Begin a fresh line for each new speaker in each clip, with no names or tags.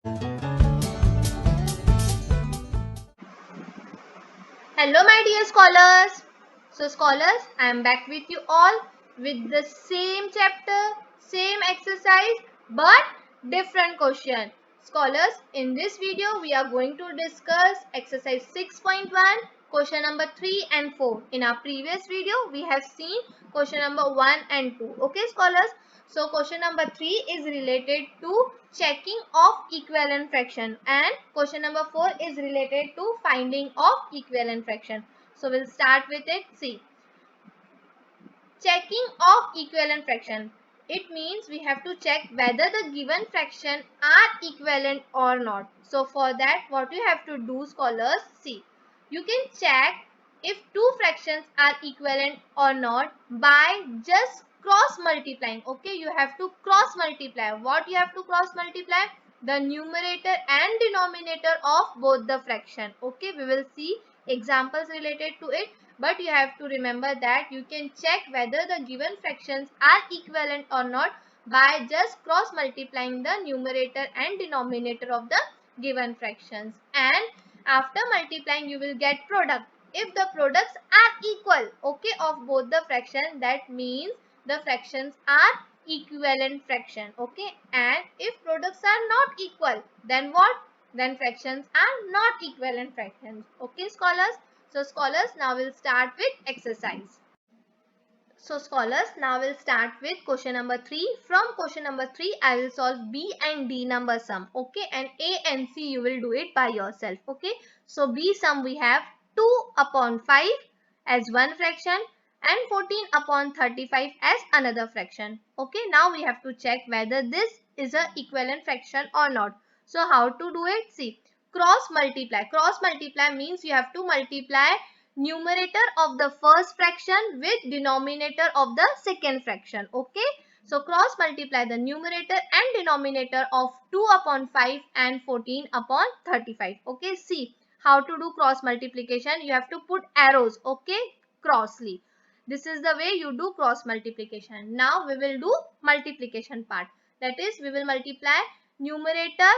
Hello my dear scholars. So scholars, I am back with you all with the same chapter, same exercise but different question. Scholars, in this video we are going to discuss exercise 6.1, question number 3 and 4. In our previous video we have seen question number 1 and 2. Okay scholars, so question number 3 is related to checking of equivalent fraction and question number 4 is related to finding of equivalent fraction. So we'll start with it. See, checking of equivalent fraction. It means we have to check whether the given fraction are equivalent or not. So for that what you have to do scholars, see, you can check if two fractions are equivalent or not by just cross multiplying. Okay, you have to cross multiply. What you have to cross multiply? The numerator and denominator of both the fraction. Okay, we will see examples related to it, but you have to remember that you can check whether the given fractions are equivalent or not by just cross multiplying the numerator and denominator of the given fractions, and after multiplying you will get product. If the products are equal, okay, of both the fraction, that means the fractions are equivalent fraction. Okay, and if products are not equal, then what? Then fractions are not equivalent fractions. Okay scholars, so scholars, now we'll start with exercise. So scholars, now we'll start with question number 3. From question number 3, I will solve B and D number sum. Okay, and A and C you will do it by yourself. Okay, so B sum we have 2 upon 5 as one fraction and 14 upon 35 as another fraction. Okay, now we have to check whether this is a equivalent fraction or not. So how to do it? See, cross multiply. Cross multiply means you have to multiply numerator of the first fraction with denominator of the second fraction. Okay, so cross multiply the numerator and denominator of 2 upon 5 and 14 upon 35. Okay, see how to do cross multiplication. You have to put arrows, okay, crossly. This is the way you do cross multiplication. Now we will do multiplication part, that is we will multiply numerator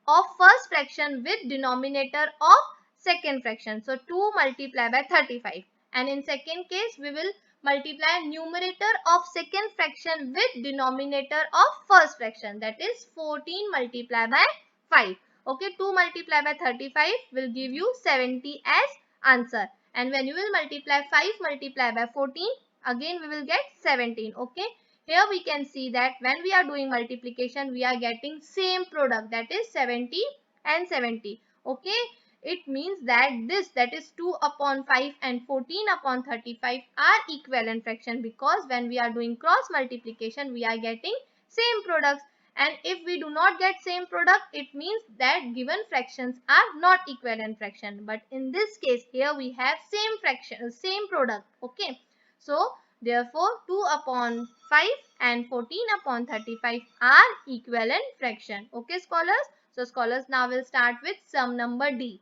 of first fraction with denominator of second fraction. So 2 multiplied by 35, and in second case we will multiply numerator of second fraction with denominator of first fraction, that is 14 multiplied by 5. Okay, 2 multiplied by 35 will give you 70 as answer, and when you will multiply 5 multiplied by 14, again we will get 17. Okay, here we can see that when we are doing multiplication we are getting same product, that is 70 and 70. Okay, it means that this, that is 2 upon 5 and 14 upon 35 are equivalent fraction, because when we are doing cross multiplication we are getting same products, and if we do not get same product it means that given fractions are not equivalent fraction. But in this case here we have same fraction, same product. Okay, so therefore 2 upon 5 and 14 upon 35 are equivalent fraction. Okay scholars, so scholars, now we'll start with sum number D.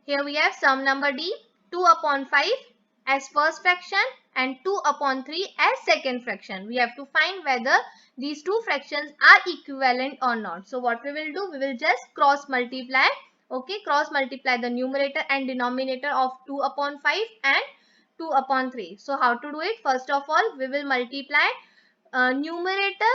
Here we have sum number D, 2 upon 5 as first fraction and 2 upon 3 as second fraction. We have to find whether these two fractions are equivalent or not. So what we will do, we will just cross multiply. Okay, cross multiply the numerator and denominator of 2 upon 5 and 2 upon 3. So how to do it? First of all, we will multiply numerator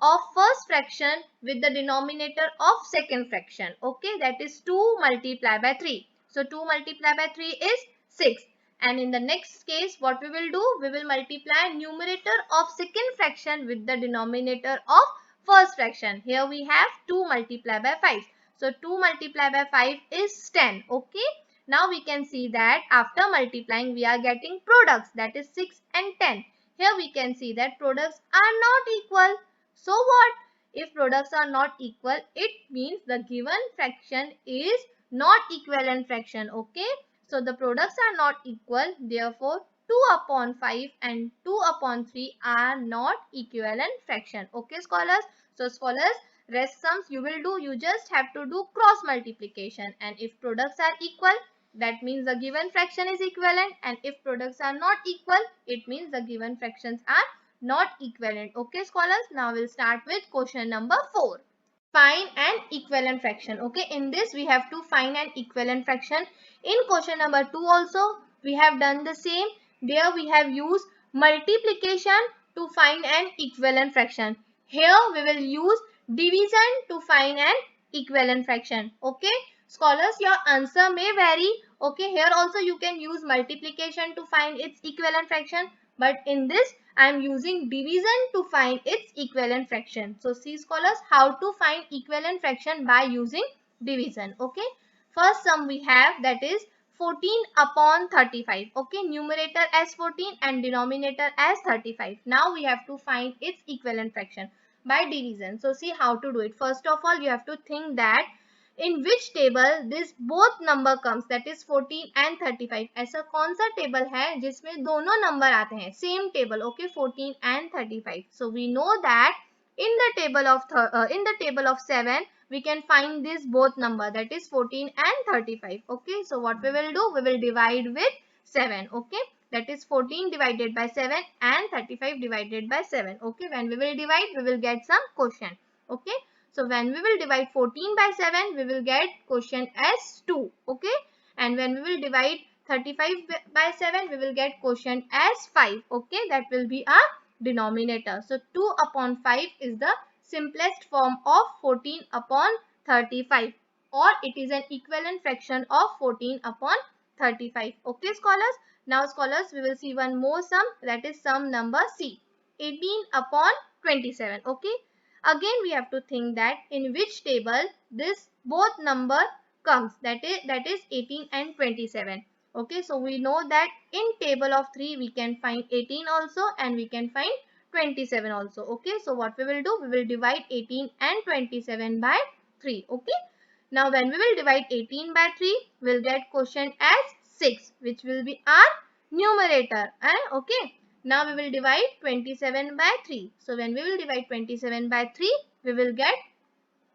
of first fraction with the denominator of second fraction. Okay, that is 2 multiplied by 3. So 2 multiplied by 3 is 6. And in the next case, what we will do? We will multiply numerator of second fraction with the denominator of first fraction. Here we have 2 multiplied by 5. So 2 multiplied by 5 is 10. Okay. Now we can see that after multiplying we are getting products, that is 6 and 10. Here we can see that products are not equal. So what? If products are not equal, it means the given fraction is not equivalent fraction. Okay, so the products are not equal, therefore 2 upon 5 and 2 upon 3 are not equivalent fraction. Okay scholars, so scholars, rest sums you will do, you just have to do cross multiplication, and if products are equal, that means the given fraction is equivalent, and if products are not equal, it means the given fractions are not equivalent. Okay scholars, now we'll start with question number 4. find an equivalent fraction. Okay, in this we have to find an equivalent fraction. In question number 2 also we have done the same. There we have used multiplication to find an equivalent fraction. Here we will use division to find an equivalent fraction. Okay, scholars, your answer may vary. Okay, here also you can use multiplication to find its equivalent fraction, but in this I am using division to find its equivalent fraction. So see scholars, how to find equivalent fraction by using division. Okay, first sum we have, that is 14 upon 35. Okay, numerator as 14 and denominator as 35. Now we have to find its equivalent fraction by division. So see how to do it. First of all you have to think that in which table this both number comes, that is 14 and 35. ऐसा कौन सा table है जिसमें दोनों number आते हैं, same table. Okay, 14 and 35. So we know that in the table of 7 we can find this both number, that is 14 and 35. Okay, so what we will do, we will divide with 7. Okay, that is 14 divided by 7 and 35 divided by 7. Okay, when we will divide we will get some quotient. Okay, so when we will divide 14 by 7, we will get quotient as 2. Okay. And when we will divide 35 by 7, we will get quotient as 5. Okay. That will be our denominator. So 2 upon 5 is the simplest form of 14 upon 35. Or it is an equivalent fraction of 14 upon 35. Okay scholars. Now scholars, we will see one more sum, that is sum number C. 18 upon 27. Okay. Again we have to think that in which table this both number comes, that is 18 and 27. Okay, so we know that in table of 3 we can find 18 also and we can find 27 also. Okay, so what we will do, we will divide 18 and 27 by 3. Okay, now when we will divide 18 by 3, we will get quotient as 6, which will be our numerator. Okay, now we will divide 27 by 3. So when we will divide 27 by 3, we will get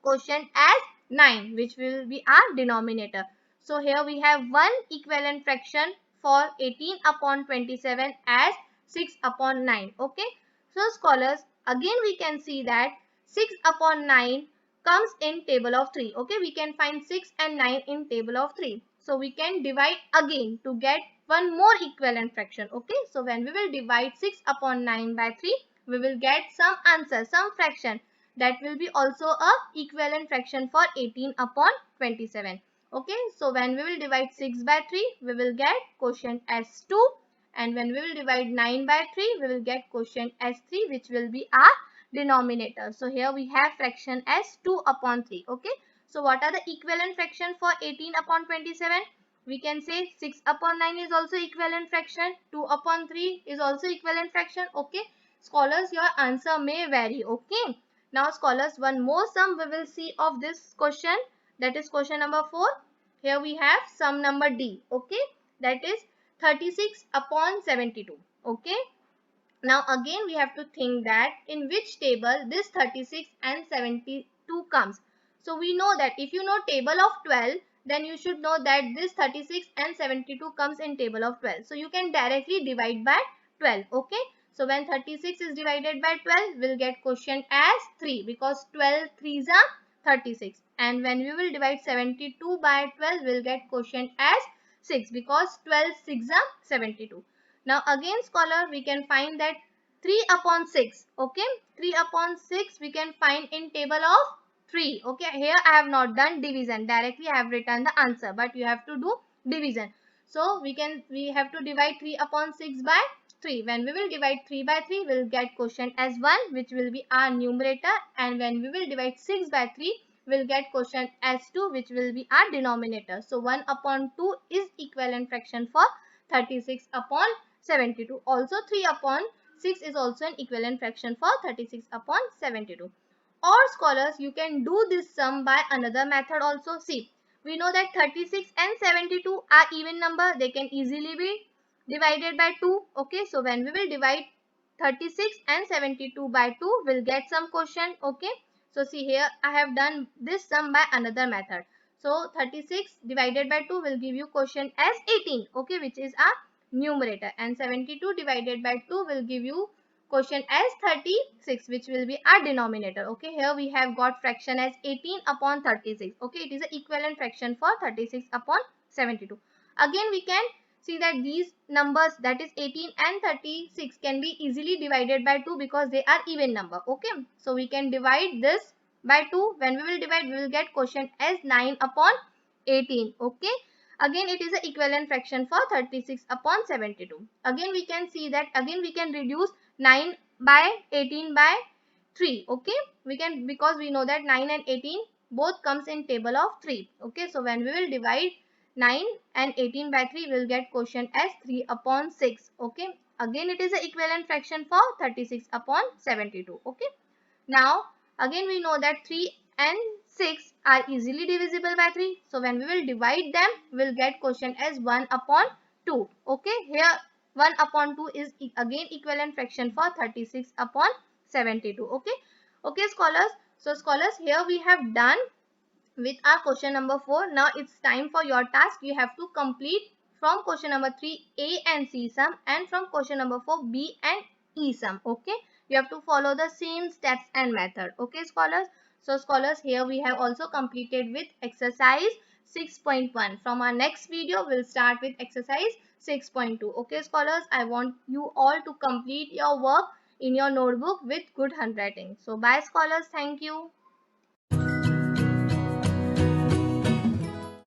quotient as 9, which will be our denominator. So here we have one equivalent fraction for 18 upon 27 as 6 upon 9. Okay. So scholars, again we can see that 6 upon 9 comes in table of 3. Okay. We can find 6 and 9 in table of 3. So we can divide again to get one more equivalent fraction. Okay. So when we will divide 6 upon 9 by 3, we will get some answer, some fraction that will be also a equivalent fraction for 18 upon 27. Okay, so when we will divide 6 by 3, we will get quotient as 2, and when we will divide 9 by 3, we will get quotient as 3, which will be our denominator. So here we have fraction as 2 upon 3. Okay, so what are the equivalent fraction for 18 upon 27? We can say 6 upon 9 is also equivalent fraction, 2 upon 3 is also equivalent fraction. Okay, scholars, your answer may vary. Okay, now scholars, one more sum we will see of this question, that is question number 4. Here we have sum number D. Okay, that is 36 upon 72. Okay, now again we have to think that in which table this 36 and 72 comes. So we know that if you know table of 12, then you should know that this 36 and 72 comes in table of 12. So you can directly divide by 12. Okay. So when 36 is divided by 12, we'll get quotient as 3, because 12 threes are 36. And when we will divide 72 by 12, we'll get quotient as 6, because 12 6 are 72. Now again scholar, we can find that 3 upon 6. Okay, 3 upon 6 we can find in table of 3. Okay, here I have not done division. Directly I have written the answer, but you have to do division. So we have to divide 3 upon 6 by 3. When we will divide 3 by 3, we will get quotient as 1, which will be our numerator. And when we will divide 6 by 3, we will get quotient as 2, which will be our denominator. So 1 upon 2 is equivalent fraction for 36 upon 72. Also 3 upon 6 is also an equivalent fraction for 36 upon 72. Or scholars, you can do this sum by another method also. See, we know that 36 and 72 are even number. They can easily be divided by 2. Okay, so when we will divide 36 and 72 by 2, we'll get some quotient. Okay, so see here I have done this sum by another method. So 36 divided by 2 will give you quotient as 18. Okay, which is our numerator, and 72 divided by 2 will give you quotient as 36, which will be our denominator. Okay, here we have got fraction as 18 upon 36. Okay, it is an equivalent fraction for 36 upon 72. Again, we can see that these numbers, that is 18 and 36, can be easily divided by 2 because they are even number. Okay, so we can divide this by 2. When we will divide, we will get quotient as 9 upon 18. Okay, again it is an equivalent fraction for 36 upon 72. Again we can see that again we can reduce 9 by 18 by 3. Okay, we can, because we know that 9 and 18 both comes in table of 3. Okay, so when we will divide 9 and 18 by 3, we will get quotient as 3 upon 6. Okay, again it is an equivalent fraction for 36 upon 72. Okay, now again we know that 3 and 6 are easily divisible by 3. So when we will divide them, we will get quotient as 1 upon 2. Okay, here 1 upon 2 is again equivalent fraction for 36 upon 72. Okay, okay scholars. So scholars, here we have done with our question number 4. Now it's time for your task. You have to complete from question number 3 A and C sum, and from question number 4 B and E sum. Okay, you have to follow the same steps and method. Okay scholars. So scholars, here we have also completed with exercise 6.1. From our next video we'll start with exercise 6.2. Okay scholars, I want you all to complete your work in your notebook with good handwriting. So bye scholars, thank you.